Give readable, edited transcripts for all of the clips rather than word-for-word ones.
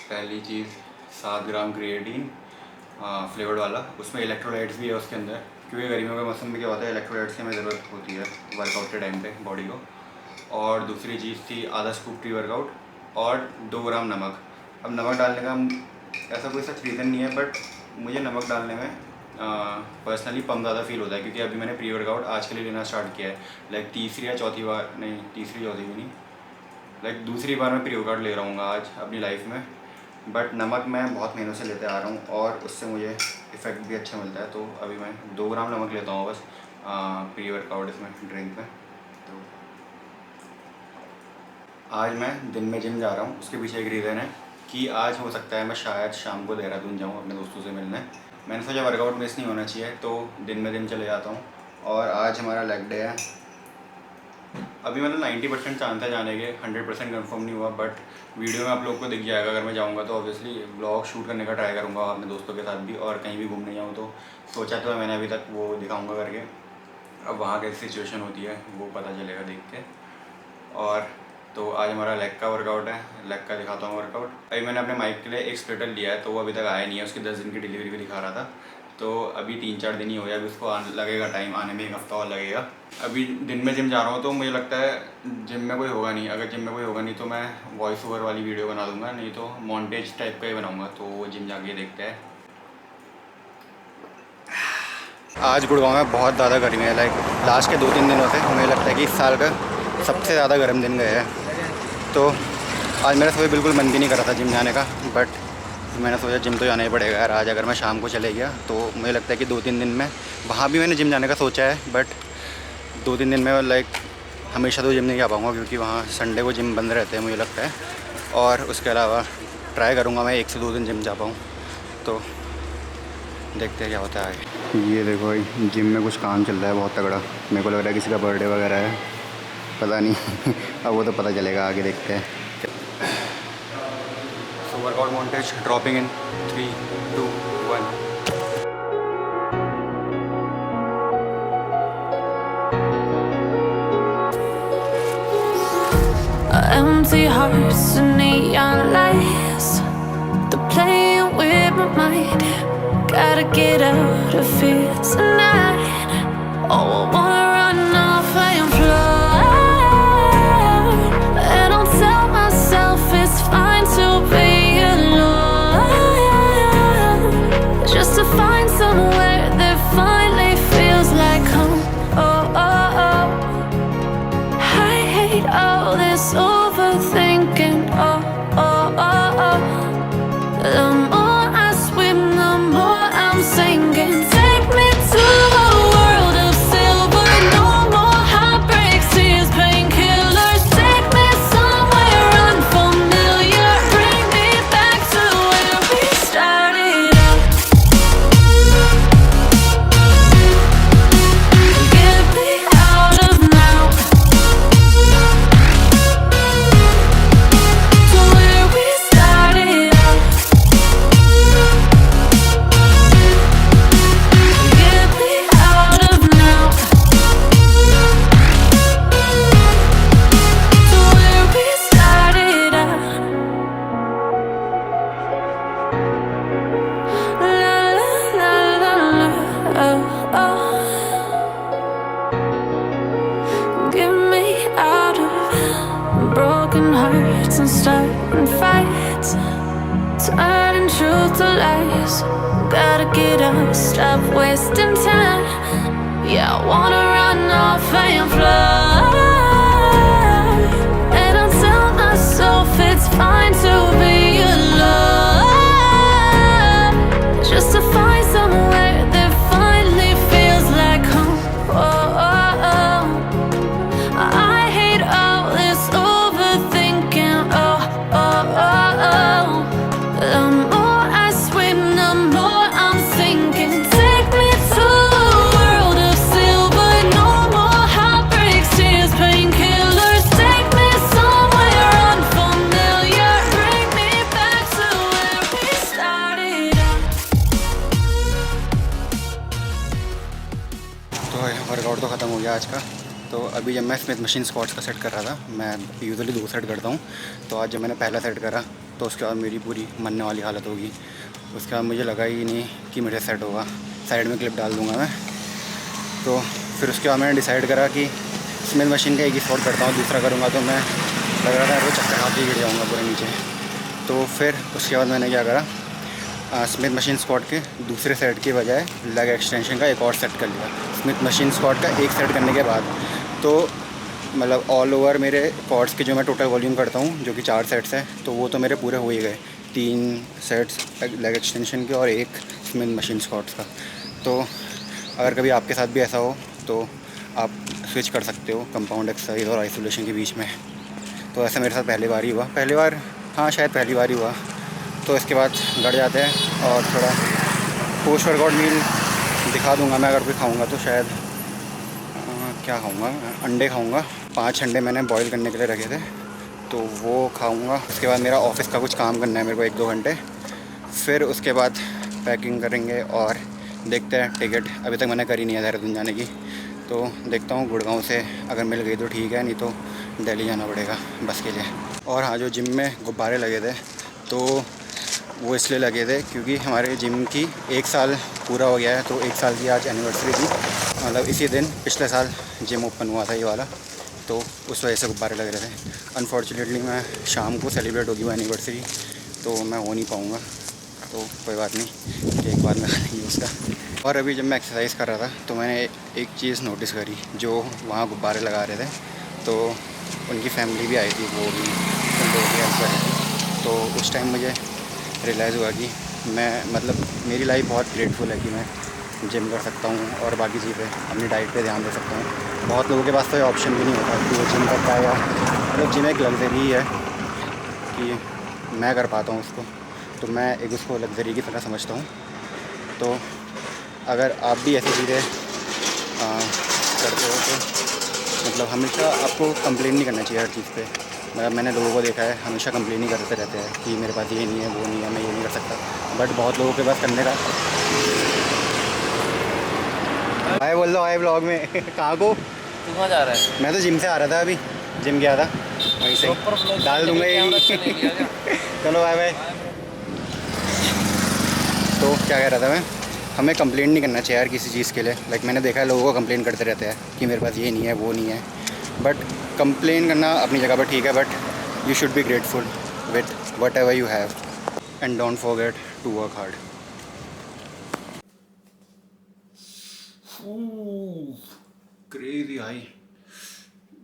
पहली चीज़ 7 ग्राम creatine flavoured वाला, उसमें इलेक्ट्रोलाइट्स भी है उसके अंदर, क्योंकि गर्मियों के मौसम में क्या होता है इलेक्ट्रोलाइट्स की हमें ज़रूरत होती है वर्कआउट के टाइम पे बॉडी को। और दूसरी चीज़ थी आधा स्कूप प्री वर्कआउट और 2 ग्राम नमक। अब नमक डालने का ऐसा कोई सच रीज़न नहीं है, बट मुझे नमक डालने में पर्सनली पम ज़्यादा फील होता है, क्योंकि अभी मैंने प्री वर्कआउट आज के लिए लेना स्टार्ट किया है। लाइक तीसरी या चौथी बार, नहीं तीसरी चौथी भी नहीं, लाइक दूसरी बार मैं प्री वर्कआउट ले रहा हूँ आज अपनी लाइफ में। बट नमक मैं बहुत महीनों से लेते आ रहा हूँ और उससे मुझे इफ़ेक्ट भी अच्छा मिलता है। तो अभी मैं 2 ग्राम नमक लेता हूँ बस प्री वर्कआउट इसमें ड्रिंक में। तो आज मैं दिन में जिम जा रहा हूँ, उसके पीछे एक रीज़न है कि आज हो सकता है मैं शायद शाम को देहरादून जाऊँ अपने दोस्तों से मिलने। मैंने सोचा वर्कआउट मिस नहीं होना चाहिए, तो दिन में दिन चले जाता हूँ। और आज हमारा लेग डे है। अभी मतलब 90% चांस है जाने के, 100% कंफर्म नहीं हुआ, बट वीडियो में आप लोग को दिख जाएगा। अगर मैं जाऊँगा तो ऑब्वियसली व्लॉग शूट करने का ट्राई करूँगा अपने दोस्तों के साथ भी, और कहीं भी घूमने जाऊँ तो सोचा तो मैंने अभी तक वो दिखाऊँगा करके। अब वहाँ कैसी सिचुएशन होती है वो पता चलेगा देख के। और तो आज हमारा लेग का वर्कआउट है, लेग का दिखाता हूँ वर्कआउट। अभी मैंने अपने माइक के लिए एक स्प्लिटर लिया है, तो वो अभी तक आया नहीं है, उसकी 10 दिन की डिलीवरी भी दिखा रहा था। तो अभी 3-4 दिन ही हो गया, अभी उसको लगेगा टाइम, आने में 1 हफ्ता और लगेगा। अभी दिन में जिम जा रहा हूँ, तो मुझे लगता है जिम में कोई होगा नहीं। अगर जिम में कोई होगा नहीं तो मैं वॉइस ओवर वाली वीडियो बना दूँगा, नहीं तो मॉन्टेज टाइप का ही बनाऊँगा। तो वो जिम जाके देखते हैं। आज गुड़गांव में बहुत ज़्यादा गर्मी है। लाइक लास्ट के 2-3 दिनों से मुझे लगता है कि इस साल का सबसे ज़्यादा गर्म दिन गए हैं। तो आज मेरा सुबह बिल्कुल मन भी नहीं कर रहा था जिम जाने का, बट मैंने सोचा जिम तो जाना ही पड़ेगा यार। आज अगर मैं शाम को चले गया तो मुझे लगता है कि 2-3 दिन में वहाँ भी मैंने जिम जाने का सोचा है, बट 2-3 दिन में लाइक हमेशा तो जिम नहीं जा पाऊँगा, क्योंकि वहाँ संडे को जिम बंद रहते हैं मुझे लगता है। और उसके अलावा ट्राई करूँगा मैं 1 से 2 दिन जिम जा पाऊँ। तो देखते हैं क्या होता है आगे। ये देखो भाई, जिम में कुछ काम चल रहा है बहुत तगड़ा। मेरे को लग रहा है किसी का बर्थडे वगैरह है, पता नहीं अब वो तो पता चलेगा, आगे देखते हैं। So workout montage dropping in 3, 2, 1। Empty hearts and neon lights, they're playing with my mind. Gotta get out of here tonight. Oh, I wanna run off and fly, and I'll tell myself it's fine to be alone, just to find somewhere that finally feels like home. Oh, oh, oh. I hate all this overthinking. Oh, oh, oh, oh. The more I swim, the more I'm sinking. Take me to a world of silver. No more heartbreaks, tears, painkillers. Take me somewhere unfamiliar. Bring me back to where we started out. Get me out of now, to where we started out. Get me out of now, to where we started out. La la la la la, oh, oh. Get me out of broken hearts and starting fights, turning truth to lies. Gotta get up, stop wasting time. Yeah, I wanna run off and fly, and I'll tell myself it's fine to be alone, just to find somewhere that finally feels like home. Oh, oh, oh. I hate all this overthinking. Oh, oh, oh, oh. The more I swim, the more I'm sinking. Take me to a world of silver. No more heartbreaks, tears, painkillers. Take me somewhere unfamiliar. Bring me back to where we started out. तो workout तो ख़त्म हो गया आज का। तो अभी जब मैं स्मिथ मशीन स्क्वाट्स का सेट कर रहा था, मैं यूजुअली 2 सेट करता हूँ, तो आज जब मैंने पहला सेट करा तो उसके बाद मेरी पूरी मरने वाली हालत होगी। उसके बाद मुझे लगा ही नहीं कि मेरे सेट होगा। साइड में क्लिप डाल दूँगा मैं। तो फिर उसके बाद मैंने डिसाइड करा कि स्मिथ मशीन का एक ही स्पॉट करता हूँ, दूसरा करूँगा तो मैं लग रहा था वो चक्कर खा के गिर जाऊँगा पूरे नीचे। तो फिर उसके बाद मैंने क्या करा, स्मिथ मशीन स्क्वाट के दूसरे सेट के बजाय लेग एक्सटेंशन का एक और सेट कर लिया। स्मिथ मशीन स्क्वाट का एक सेट करने के बाद तो मतलब ऑल ओवर मेरे क्वाड्स के जो मैं टोटल वॉल्यूम करता हूँ, जो कि 4 सेट्स हैं, तो वो तो मेरे पूरे हो ही गए। 3 सेट्स लेग एक्सटेंशन के और एक स्मिथ मशीन स्क्वाट्स का। तो अगर कभी आपके साथ भी ऐसा हो तो आप स्विच कर सकते हो कंपाउंड एक्सरसाइज और आइसोलेशन के बीच में। तो ऐसा मेरे साथ पहली बार ही हुआ, हाँ शायद पहली बार ही हुआ। तो इसके बाद गड़ जाते हैं और थोड़ा पोस्ट वर्कआउट मील दिखा दूंगा मैं। अगर कोई खाऊंगा तो शायद क्या खाऊंगा, अंडे खाऊंगा। 5 अंडे मैंने बॉईल करने के लिए रखे थे, तो वो खाऊंगा। उसके बाद मेरा ऑफिस का कुछ काम करना है मेरे को 1-2 घंटे। फिर उसके बाद पैकिंग करेंगे और देखते हैं। टिकट अभी तक मैंने करी नहीं है देहरादून जाने की, तो देखता हूँ गुड़गांव से अगर मिल गई तो ठीक है, नहीं तो दिल्ली जाना पड़ेगा बस के लिए। और हाँ, जो जिम में गुब्बारे लगे थे तो वो इसलिए लगे थे क्योंकि हमारे जिम की 1 साल पूरा हो गया है। तो 1 साल की आज एनिवर्सरी थी, मतलब इसी दिन पिछले साल जिम ओपन हुआ था ये वाला, तो उस वजह से गुब्बारे लग रहे थे। अनफॉर्चुनेटली मैं शाम को सेलिब्रेट होगी वो एनिवर्सरी, तो मैं हो नहीं पाऊँगा। तो कोई बात नहीं, एक बार मैं खा लेंगे उसका। और अभी जब मैं एक्सरसाइज कर रहा था तो मैंने एक चीज़ नोटिस करी, जो वहाँ गुब्बारे लगा रहे थे तो उनकी फैमिली भी आई थी, वो भी हेल्प कर रही थी। तो उस टाइम मुझे रियलाइज़ हुआ कि मैं मतलब मेरी लाइफ बहुत ग्रेटफुल है कि मैं जिम कर सकता हूँ और बाकी चीज़ें अपनी डाइट पे ध्यान दे सकता हूँ। बहुत लोगों के पास तो ये ऑप्शन भी नहीं होता कि वो जिम करता है, या मतलब जिम एक लग्जरी है कि मैं कर पाता हूँ उसको। तो मैं एक उसको लग्जरी की तरह समझता हूँ। तो अगर आप भी ऐसी चीज़ें करते हो तो मतलब हमेशा आपको कंप्लेन नहीं करना चाहिए हर चीज़ पे। मतलब मैंने लोगों को देखा है हमेशा कंप्लेन ही करते रहते हैं कि मेरे पास ये नहीं है, वो नहीं है, मैं ये नहीं कर सकता। बट बहुत लोगों के पास करने का हाय बोल दो, हाय ब्लॉग में कहाँ को तू कहाँ जा रहा है? मैं तो जिम से आ रहा था, अभी जिम गया था, वहीं से डाल दूँगा ये। चलो बाय बाय। तो क्या कह रहा था मैं, हमें कंप्लेन नहीं करना चाहिए यार किसी चीज़ के लिए। लाइक मैंने देखा है लोगों को कंप्लेन करते रहते हैं कि मेरे पास ये नहीं है, वो नहीं है। बट कंप्लेन करना अपनी जगह पर ठीक है, but you should be grateful with whatever you have and don't forget to work hard. Crazy high,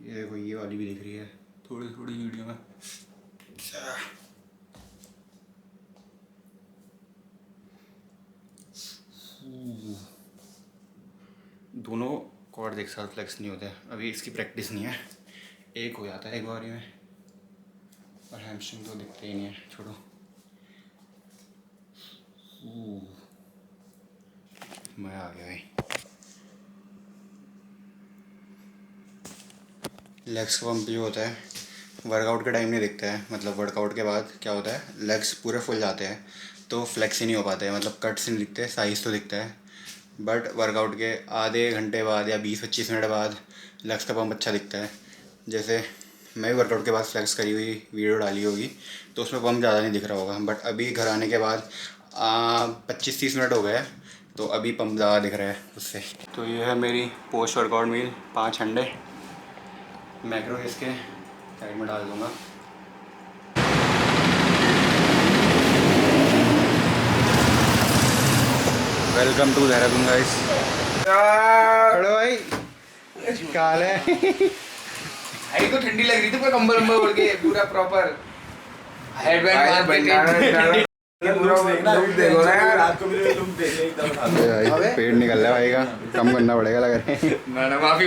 ये देखो ये वाली भी दिख रही है थोड़ी थोड़ी वीडियो में। दोनों कॉर्ड एक साथ फ्लेक्स नहीं होते, अभी इसकी प्रैक्टिस नहीं है। एक हो जाता है एक बारी में, और हैमस्ट्रिंग तो दिखते ही नहीं है। छोड़ो, मज़ा आ गया भाई। लेग्स का पंप जो होता है वर्कआउट के टाइम नहीं दिखता है, मतलब वर्कआउट के बाद क्या होता है लेग्स पूरे फुल जाते हैं तो फ्लेक्स ही नहीं हो पाते हैं, मतलब कट्स नहीं दिखते, साइज़ तो दिखता है। बट वर्कआउट के आधे घंटे बाद या 20-25 मिनट बाद लेग्स का पंप अच्छा दिखता है। जैसे मैं भी वर्कआउट के बाद फ्लेक्स करी हुई वीडियो डाली होगी तो उसमें पंप ज़्यादा नहीं दिख रहा होगा, बट अभी घर आने के बाद 25-30 मिनट हो गए तो अभी पंप ज़्यादा दिख रहा है उससे। तो ये है मेरी पोस्ट वर्कआउट मील, 5 अंडे, मैक्रो इसके साइड में डाल दूँगा। Welcome to Dehradun guys. Hello भाई, क्या हाल है? भाई तो ठंडी लग रही थी, पूरा कंबल वंबल ओढ़ के पूरा प्रॉपर हेडबैंड देखो ना यार, रात को भी तुम देख एकदम पेट निकल रहा है भाई का, कम करना पड़ेगा लग रहा है। ना माफी